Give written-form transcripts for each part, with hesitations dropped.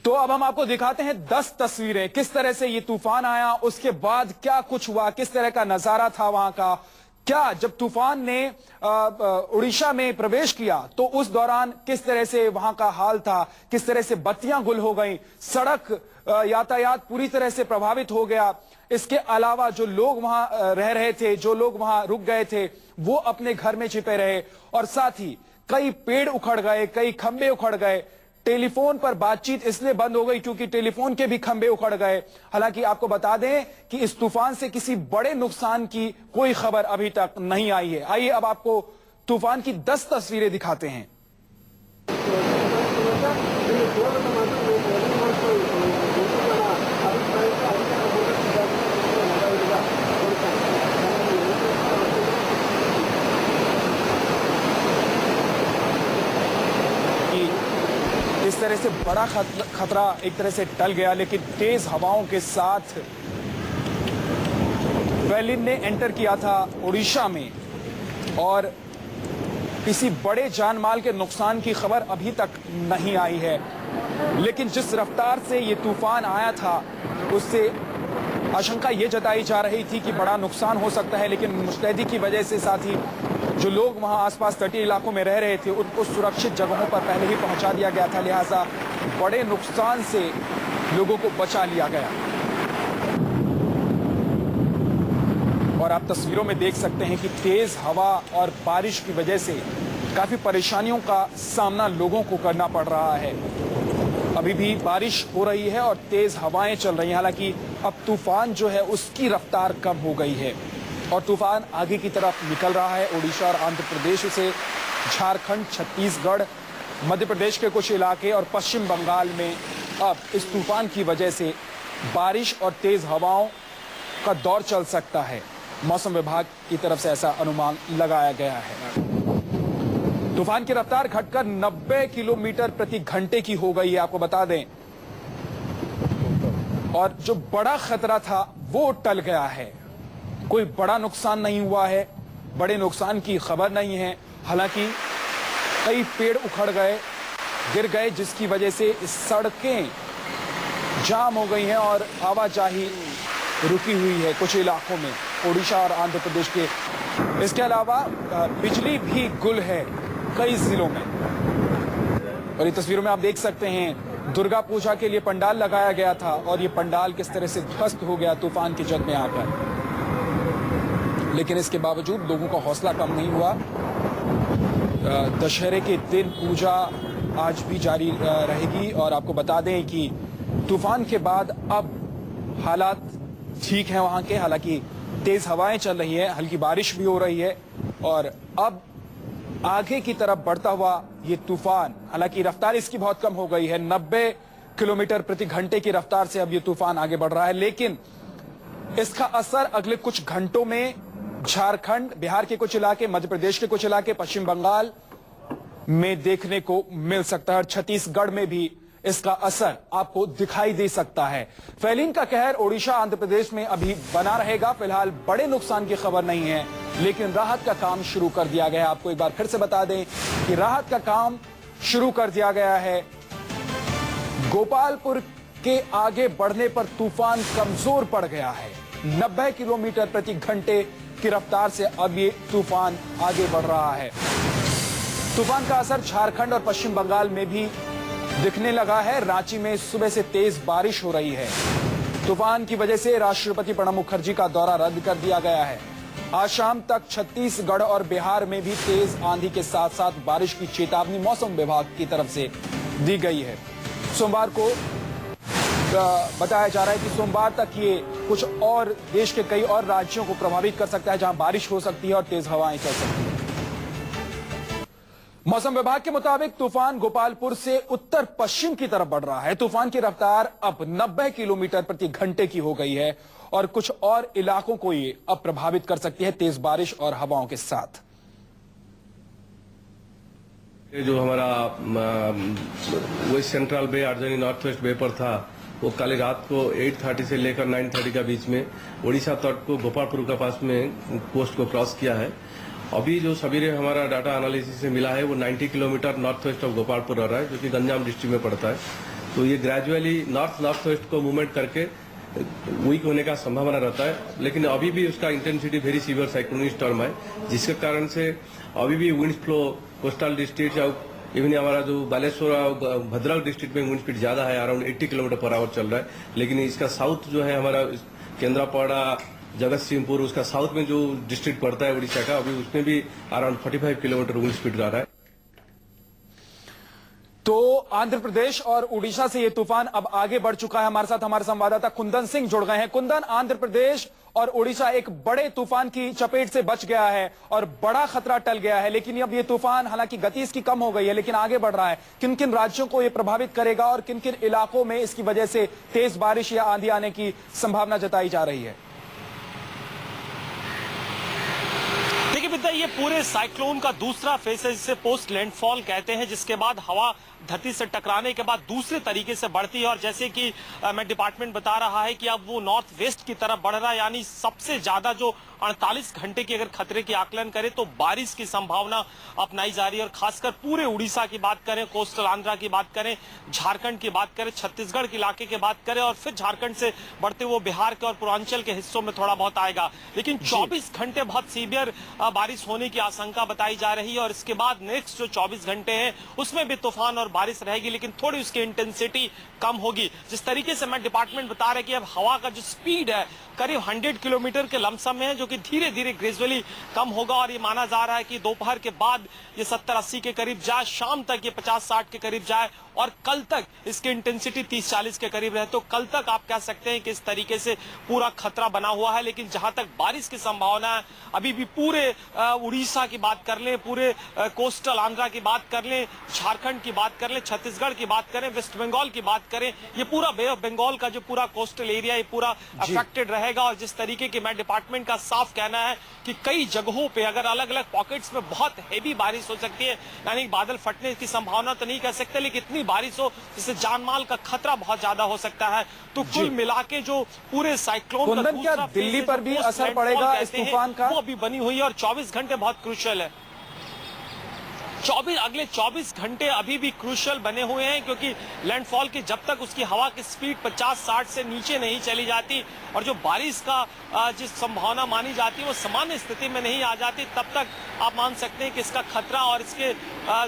तो अब हम आपको दिखाते हैं 10 तस्वीरें, किस तरह से ये तूफान आया, उसके बाद क्या कुछ हुआ, किस तरह का नजारा था वहां का। क्या जब तूफान ने उड़ीसा में प्रवेश किया तो उस दौरान किस तरह से वहां का हाल था, किस तरह से बत्तियां गुल हो गई, सड़क यातायात पूरी तरह से प्रभावित हो गया। इसके अलावा जो लोग वहां रह रहे थे, जो लोग वहां रुक गए थे, वो अपने घर में छिपे रहे और साथ ही कई पेड़ उखड़ गए, कई खंबे उखड़ गए। टेलीफोन पर बातचीत इसलिए बंद हो गई क्योंकि टेलीफोन के भी खंबे उखड़ गए। हालांकि आपको बता दें कि इस तूफान से किसी बड़े नुकसान की कोई खबर अभी तक नहीं आई है। आइए अब आपको तूफान की 10 तस्वीरें दिखाते हैं। इस तरह से बड़ा खतरा एक तरह से टल गया, लेकिन तेज हवाओं के साथ फेलिन ने एंटर किया था उड़ीसा में और किसी बड़े जानमाल के नुकसान की खबर अभी तक नहीं आई है। लेकिन जिस रफ्तार से ये तूफान आया था उससे आशंका ये जताई जा रही थी कि बड़ा नुकसान हो सकता है, लेकिन मुस्तैदी की वजह से साथ ही जो लोग वहां आसपास तटीय इलाकों में रह रहे थे उनको सुरक्षित जगहों पर पहले ही पहुंचा दिया गया था, लिहाजा बड़े नुकसान से लोगों को बचा लिया गया। और आप तस्वीरों में देख सकते हैं कि तेज हवा और बारिश की वजह से काफी परेशानियों का सामना लोगों को करना पड़ रहा है। अभी भी बारिश हो रही है और तेज हवाएं चल रही हैं। हालांकि अब तूफान जो है उसकी रफ्तार कम हो गई है और तूफान आगे की तरफ निकल रहा है। उड़ीसा और आंध्र प्रदेश से झारखंड, छत्तीसगढ़, मध्य प्रदेश के कुछ इलाके और पश्चिम बंगाल में अब इस तूफान की वजह से बारिश और तेज हवाओं का दौर चल सकता है। मौसम विभाग की तरफ से ऐसा अनुमान लगाया गया है। तूफान की रफ्तार घटकर 90 किलोमीटर प्रति घंटे की हो गई है, आपको बता दें। और जो बड़ा खतरा था वो टल गया है, कोई बड़ा नुकसान नहीं हुआ है, बड़े नुकसान की खबर नहीं है। हालांकि कई पेड़ उखड़ गए, गिर गए, जिसकी वजह से सड़कें जाम हो गई हैं और आवाजाही रुकी हुई है कुछ इलाकों में, ओडिशा और आंध्र प्रदेश के। इसके अलावा बिजली भी गुल है कई जिलों में। और ये तस्वीरों में आप देख सकते हैं दुर्गा पूजा के लिए पंडाल लगाया गया था और ये पंडाल किस तरह से ध्वस्त हो गया तूफान की जद में आकर। लेकिन इसके बावजूद लोगों का हौसला कम नहीं हुआ। दशहरे के दिन पूजा आज भी जारी रहेगी और आपको बता दें कि तूफान के बाद अब हालात ठीक हैं वहां के। हालांकि तेज हवाएं चल रही है, हल्की बारिश भी हो रही है और अब आगे की तरफ बढ़ता हुआ ये तूफान, हालांकि रफ्तार इसकी बहुत कम हो गई है, 90 किलोमीटर प्रति घंटे की रफ्तार से अब ये तूफान आगे बढ़ रहा है। लेकिन इसका असर अगले कुछ घंटों में झारखंड, बिहार के कुछ इलाके, मध्य प्रदेश के कुछ इलाके, पश्चिम बंगाल में देखने को मिल सकता है और छत्तीसगढ़ में भी इसका असर आपको दिखाई दे सकता है। फेलिन का कहर ओडिशा, आंध्र प्रदेश में अभी बना रहेगा। फिलहाल बड़े नुकसान की खबर नहीं है, लेकिन राहत का काम शुरू कर दिया गया है। आपको एक बार फिर से बता दें कि राहत का काम शुरू कर दिया गया है। गोपालपुर के आगे बढ़ने पर तूफान कमजोर पड़ गया है। 90 किलोमीटर प्रति घंटे की रफ्तार से अब ये तूफान आगे बढ़ रहा है। तूफान का असर झारखंड और पश्चिम बंगाल में भी दिखने लगा है। रांची में सुबह से तेज बारिश हो रही है। तूफान की वजह से राष्ट्रपति प्रणब मुखर्जी का दौरा रद्द कर दिया गया है। आज शाम तक छत्तीसगढ़ और बिहार में भी तेज आंधी के साथ साथ बारिश की चेतावनी मौसम विभाग की तरफ से दी गई है। सोमवार को बताया जा रहा है कि सोमवार तक ये कुछ और देश के कई और राज्यों को प्रभावित कर सकता है, जहां बारिश हो सकती है और तेज हवाएं चल सकती है। मौसम विभाग के मुताबिक तूफान गोपालपुर से उत्तर पश्चिम की तरफ बढ़ रहा है। तूफान की रफ्तार अब 90 किलोमीटर प्रति घंटे की हो गई है और कुछ और इलाकों को ये अब प्रभावित कर सकती है तेज बारिश और हवाओं के साथ। ये जो हमारा वेस्ट सेंट्रल बे, अर्जनी नॉर्थ वेस्ट बे पर था, वो कल रात को 8:30 से लेकर 9:30 के बीच में ओडिशा तट को गोपालपुर के पास में कोस्ट को क्रॉस किया है। अभी जो सवेरे हमारा डाटा एनालिसिस से मिला है वो 90 kilometre north west of Gopalpur रह रहा है, जो कि गंजाम डिस्ट्रिक्ट में पड़ता है। तो ये ग्रेजुअली नॉर्थ वेस्ट को मूवमेंट करके वीक होने का संभावना रहता है, लेकिन अभी भी उसका intensity very severe cyclonic storm है, जिसके कारण से अभी भी विंड फ्लो कोस्टल डिस्ट्रिक्ट या इवन हमारा जो बालेश्वर और भद्रक डिस्ट्रिक्ट में विंड स्पीड ज्यादा है, अराउंड 80 किलोमीटर पर आवर चल रहा है। लेकिन इसका साउथ जो है हमारा केंद्रापाड़ा, जगत सिंहपुर, उसका साउथ में जो डिस्ट्रिक्ट पड़ता है उड़ीसा का, अभी उसमें भी अराउंड 45 किलोमीटर विंड स्पीड रह रहा है। तो आंध्र प्रदेश और उड़ीसा से ये तूफान अब आगे बढ़ चुका है। हमारे साथ हमारे संवाददाता कुंदन सिंह जुड़ गए हैं। कुंदन, आंध्र प्रदेश और उड़ीसा एक बड़े तूफान की चपेट से बच गया है और बड़ा खतरा टल गया है, लेकिन अब ये तूफान, हालांकि गति इसकी कम हो गई है लेकिन आगे बढ़ रहा है। किन किन राज्यों को ये प्रभावित करेगा और किन किन इलाकों में इसकी वजह से तेज बारिश या आंधी आने की संभावना जताई जा रही है? देखिए विद्या, ये पूरे साइक्लोन का दूसरा फेज है, जिसे पोस्ट लैंडफॉल कहते हैं, जिसके बाद हवा धरती से टकराने के बाद दूसरे तरीके से बढ़ती है। और जैसे कि मैं डिपार्टमेंट बता रहा है कि अब वो नॉर्थ वेस्ट की तरफ बढ़ रहा है, यानी सबसे ज्यादा जो 48 घंटे की अगर खतरे की आकलन करें तो बारिश की संभावना अपनाई जा रही है। और खासकर पूरे उड़ीसा की बात करें, कोस्टल आंध्रा की बात करें, झारखंड की बात करें, छत्तीसगढ़ के इलाके की बात करें और फिर झारखंड से बढ़ते हुए बिहार के और पूर्वांचल के हिस्सों में थोड़ा बहुत आएगा। लेकिन 24 घंटे बहुत सीवियर बारिश होने की आशंका बताई जा रही है और इसके बाद नेक्स्ट जो 24 घंटे हैं उसमें भी तूफान और बारिश रहेगी, लेकिन थोड़ी उसकी इंटेंसिटी कम होगी। जिस तरीके से मैं डिपार्टमेंट बता रहे कि अब हवा का जो स्पीड है करीब 100 किलोमीटर के लमसम में है, जो कि धीरे धीरे ग्रेजुअली कम होगा। और ये माना जा रहा है कि दोपहर के बाद ये 70-80 के करीब जाए, शाम तक ये 50-60 के करीब जाए और कल तक इसकी इंटेंसिटी 30-40 के करीब रहे। तो कल तक आप कह सकते हैं कि इस तरीके से पूरा खतरा बना हुआ है। लेकिन जहां तक बारिश की संभावना है, अभी भी पूरे उड़ीसा की बात कर लें, पूरे कोस्टल आंध्रा की बात कर लें, झारखंड की बात कर लें, छत्तीसगढ़ की बात करें, वेस्ट बंगाल की बात करें, ये पूरा बे ऑफ बंगाल का जो पूरा कोस्टल एरिया ये पूरा अफेक्टेड रहेगा। और जिस तरीके की मैं डिपार्टमेंट का साफ कहना है कि कई जगहों पे अगर अलग अलग पॉकेट्स में बहुत हेवी बारिश हो सकती है, यानी बादल फटने की संभावना तो नहीं कह सकते, लेकिन इतनी बारिश हो जिससे जानमाल का खतरा बहुत ज्यादा हो सकता है। तो कुल मिला के जो पूरे साइक्लोन का क्या दिल्ली पर भी असर पड़ेगा इस तूफान का? वो अभी बनी हुई है और 24 घंटे बहुत क्रूशियल है। अगले 24 घंटे अभी भी क्रूशियल बने हुए हैं, क्योंकि लैंडफॉल की जब तक उसकी हवा की स्पीड 50-60 से नीचे नहीं चली जाती और जो बारिश का जिस संभावना मानी जाती है वो सामान्य स्थिति में नहीं आ जाती, तब तक आप मान सकते हैं कि इसका खतरा और इसके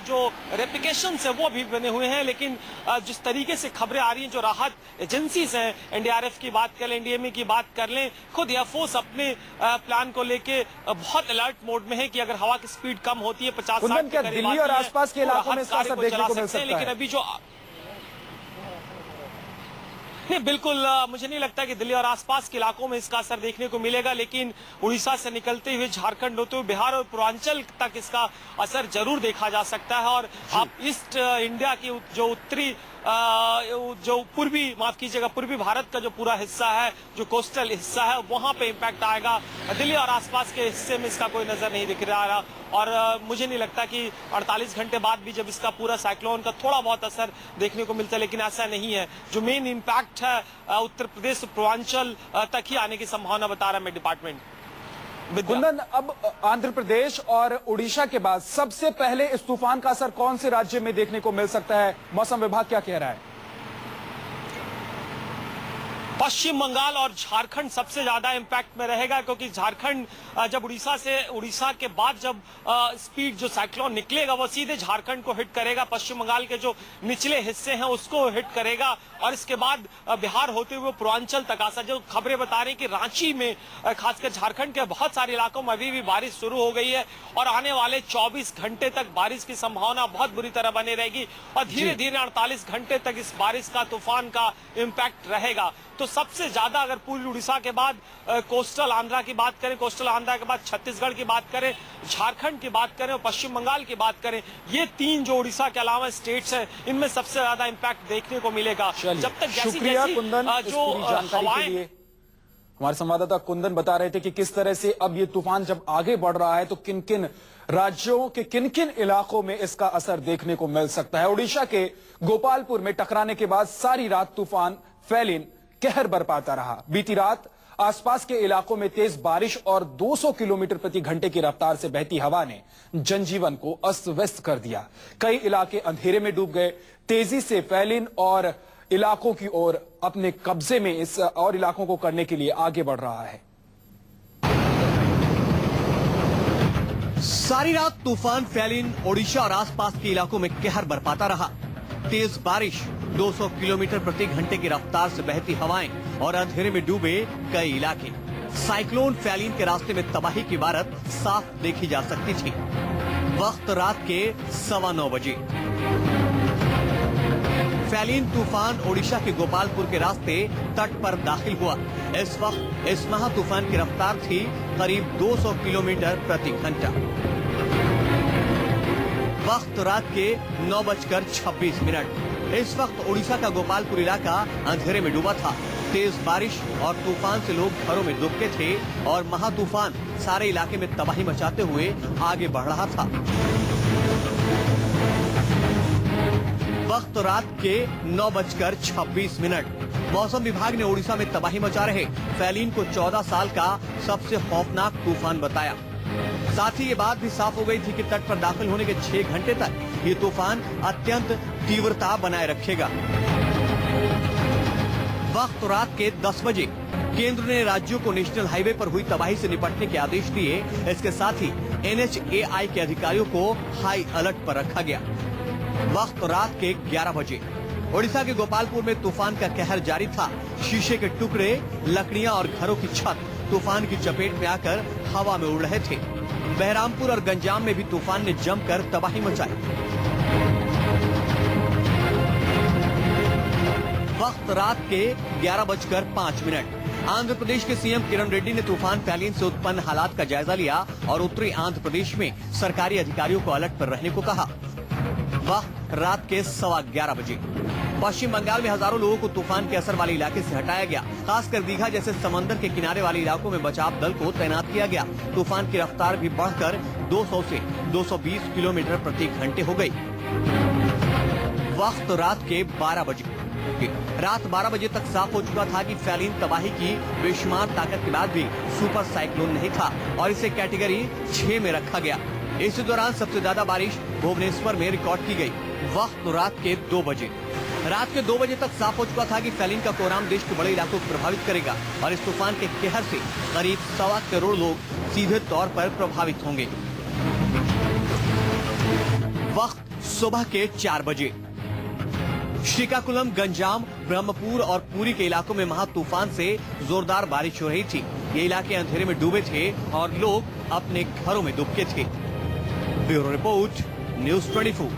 जो रेप्लिकेशंस है वो अभी बने हुए हैं। लेकिन जिस तरीके से खबरें आ रही हैं, जो राहत एजेंसीज हैं, एनडीआरएफ की बात कर लें, एनडीएमए की बात कर लें, खुद एयरफोर्स अपने प्लान को लेके बहुत अलर्ट मोड में है कि अगर हवा की स्पीड कम होती है 50-60 के करीब दिल्ली और आसपास के इलाकों में इसका असर देखने को मिल सकता है। लेकिन अभी जो नहीं, बिल्कुल मुझे नहीं लगता कि दिल्ली और आसपास के इलाकों में इसका असर देखने को मिलेगा, लेकिन उड़ीसा से निकलते हुए झारखंड होते हुए बिहार और पूर्वांचल तक इसका असर जरूर देखा जा सकता है। और आप ईस्ट इंडिया की जो उत्तरी जो पूर्वी भारत का जो पूरा हिस्सा है, जो कोस्टल हिस्सा है, वहां पे इम्पैक्ट आएगा। दिल्ली और आसपास के हिस्से में इसका कोई नजर नहीं दिख रहा और मुझे नहीं लगता कि 48 घंटे बाद भी जब इसका पूरा साइक्लोन का थोड़ा बहुत असर देखने को मिलता है, लेकिन ऐसा नहीं है। जो मेन इम्पैक्ट है उत्तर प्रदेश पूर्वांचल तक ही आने की संभावना बता रहा है मैं डिपार्टमेंट। कुंदन, अब आंध्र प्रदेश और उड़ीसा के बाद सबसे पहले इस तूफान का असर कौन से राज्य में देखने को मिल सकता है? मौसम विभाग क्या कह रहा है? पश्चिम बंगाल और झारखंड सबसे ज्यादा इंपैक्ट में रहेगा, क्योंकि झारखंड जब उड़ीसा के बाद जब स्पीड जो साइक्लोन निकलेगा वो सीधे झारखंड को हिट करेगा, पश्चिम बंगाल के जो निचले हिस्से हैं उसको हिट करेगा और इसके बाद बिहार होते हुए पूर्वांचल तक आ सकता। जो खबरें बता रही कि रांची में खासकर झारखंड के बहुत सारे इलाकों में अभी भी बारिश शुरू हो गई है और आने वाले 24 घंटे तक बारिश की संभावना बहुत बुरी तरह बनी रहेगी और धीरे धीरे 48 घंटे तक इस बारिश का, तूफान का इम्पैक्ट रहेगा। तो सबसे ज्यादा अगर पूर्वी उड़ीसा के बाद कोस्टल आंध्रा की बात करें, कोस्टल आंध्रा के बाद छत्तीसगढ़ की बात करें, झारखंड की बात करें और पश्चिम बंगाल की बात करें, ये तीन जो उड़ीसा के अलावा स्टेट्स हैं, इनमें सबसे ज्यादा इम्पैक्ट देखने को मिलेगा। जब तक शुक्रिया कुंदन जो जानकारी के लिए। हमारे संवाददाता कुंदन बता रहे थे कि किस तरह से अब ये तूफान जब आगे बढ़ रहा है तो किन किन राज्यों के किन किन इलाकों में इसका असर देखने को मिल सकता है। उड़ीसा के गोपालपुर में टकराने के बाद सारी रात तूफान फेलिन कहर बरपाता रहा। बीती रात आसपास के इलाकों में तेज बारिश और 200 किलोमीटर प्रति घंटे की रफ्तार से बहती हवा ने जनजीवन को अस्त व्यस्त कर दिया। कई इलाके अंधेरे में डूब गए। तेजी से फेलिन और इलाकों की ओर अपने कब्जे में इस और इलाकों को करने के लिए आगे बढ़ रहा है। सारी रात तूफान फैलिन ओडिशा और आसपास के इलाकों में कहर बरपाता रहा। तेज बारिश, 200 किलोमीटर प्रति घंटे की रफ्तार से बहती हवाएं और अंधेरे में डूबे कई इलाके। साइक्लोन फैलिन के रास्ते में तबाही की इबारत साफ देखी जा सकती थी। वक्त रात के 9:15 बजे। फैलिन तूफान ओडिशा के गोपालपुर के रास्ते तट पर दाखिल हुआ। इस वक्त इस महा तूफान की रफ्तार थी करीब 200 किलोमीटर प्रति घंटा। वक्त रात के 9:26। इस वक्त ओडिशा का गोपालपुर इलाका अंधेरे में डूबा था। तेज बारिश और तूफान से लोग घरों में दुबके थे और महा तूफान सारे इलाके में तबाही मचाते हुए आगे बढ़ रहा था। वक्त रात के 9:26। मौसम विभाग ने ओडिशा में तबाही मचा रहे फैलिन को 14 साल का सबसे खौफनाक तूफान बताया। साथ ही ये बात भी साफ हो गई थी कि तट पर दाखिल होने के 6 घंटे तक ये तूफान अत्यंत तीव्रता बनाए रखेगा। वक्त रात के 10 बजे केंद्र ने राज्यों को नेशनल हाईवे पर हुई तबाही से निपटने के आदेश दिए। इसके साथ ही NHAI के अधिकारियों को हाई अलर्ट पर रखा गया। वक्त रात के 11 बजे ओडिशा के गोपालपुर में तूफान का कहर जारी था। शीशे के टुकड़े, लकड़ियां और घरों की छत तूफान की चपेट में आकर हवा में उड़ रहे थे। बहरामपुर और गंजाम में भी तूफान ने जमकर तबाही मचाई। वक्त रात के 11:05। आंध्र प्रदेश के सीएम किरण रेड्डी ने तूफान फैलिन से उत्पन्न हालात का जायजा लिया और उत्तरी आंध्र प्रदेश में सरकारी अधिकारियों को अलर्ट पर रहने को कहा। वक्त रात के 11:15 बजे पश्चिम बंगाल में हजारों लोगों को तूफान के असर वाले इलाके से हटाया गया। खासकर दीघा जैसे समंदर के किनारे वाले इलाकों में बचाव दल को तैनात किया गया। तूफान की रफ्तार भी बढ़कर 200 से 220 किलोमीटर प्रति घंटे हो गई। वक्त रात के 12 बजे। रात 12 बजे तक साफ हो चुका था कि फैलिन तबाही की बेशुमार ताकत के बाद भी सुपर साइक्लोन नहीं था और इसे कैटेगरी 6 में रखा गया। इसी दौरान सबसे ज्यादा बारिश भुवनेश्वर में रिकॉर्ड की गई। वक्त रात के 2 बजे। रात के 2 बजे तक साफ हो चुका था कि फैलिन का कोहराम देश के बड़े इलाकों को प्रभावित करेगा और इस तूफान के कहर से करीब 1.25 करोड़ लोग सीधे तौर पर प्रभावित होंगे। वक्त सुबह के 4 बजे। श्रीकाकुलम, गंजाम, ब्रह्मपुर और पुरी के इलाकों में महा तूफान से जोरदार बारिश हो रही थी। ये इलाके अंधेरे में डूबे थे और लोग अपने घरों में दुबके थे। Bureau report, news 24।